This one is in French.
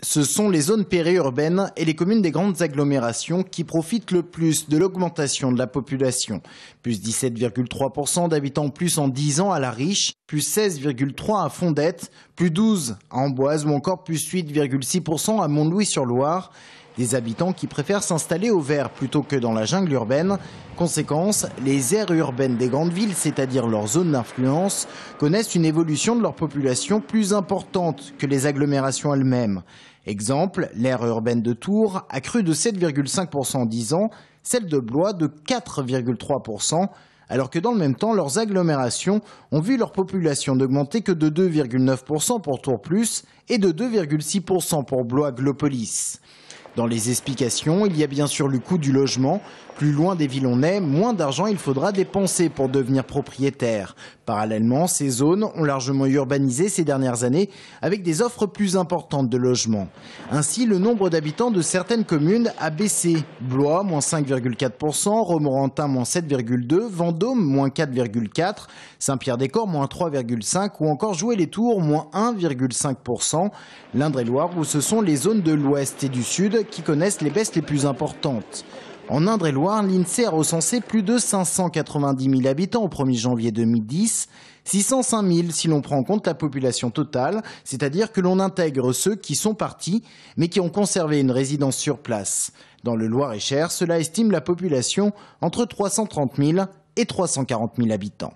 Ce sont les zones périurbaines et les communes des grandes agglomérations qui profitent le plus de l'augmentation de la population. Plus 17,3% d'habitants plus en 10 ans à La Riche, plus 16,3% à Fondette, plus 12% à Amboise ou encore plus 8,6% à Mont-Louis-sur-Loire. Des habitants qui préfèrent s'installer au vert plutôt que dans la jungle urbaine. Conséquence, les aires urbaines des grandes villes, c'est-à-dire leurs zones d'influence, connaissent une évolution de leur population plus importante que les agglomérations elles-mêmes. Exemple, l'aire urbaine de Tours a cru de 7,5% en 10 ans, celle de Blois de 4,3%, alors que dans le même temps, leurs agglomérations ont vu leur population n'augmenter que de 2,9% pour Tours Plus et de 2,6% pour Blois-Glopolis. Dans les explications, il y a bien sûr le coût du logement. Plus loin des villes on est, moins d'argent il faudra dépenser pour devenir propriétaire. Parallèlement, ces zones ont largement urbanisé ces dernières années avec des offres plus importantes de logements. Ainsi, le nombre d'habitants de certaines communes a baissé. Blois, moins 5,4%, Romorantin, moins 7,2%, Vendôme, moins 4,4%, Saint-Pierre-des-Corps, moins 3,5% ou encore Joué-les-Tours, moins 1,5%. L'Indre-et-Loire, où ce sont les zones de l'Ouest et du Sud qui connaissent les baisses les plus importantes. En Indre-et-Loire, l'INSEE a recensé plus de 590 000 habitants au 1er janvier 2010, 605 000 si l'on prend en compte la population totale, c'est-à-dire que l'on intègre ceux qui sont partis mais qui ont conservé une résidence sur place. Dans le Loir-et-Cher, cela estime la population entre 330 000 et 340 000 habitants.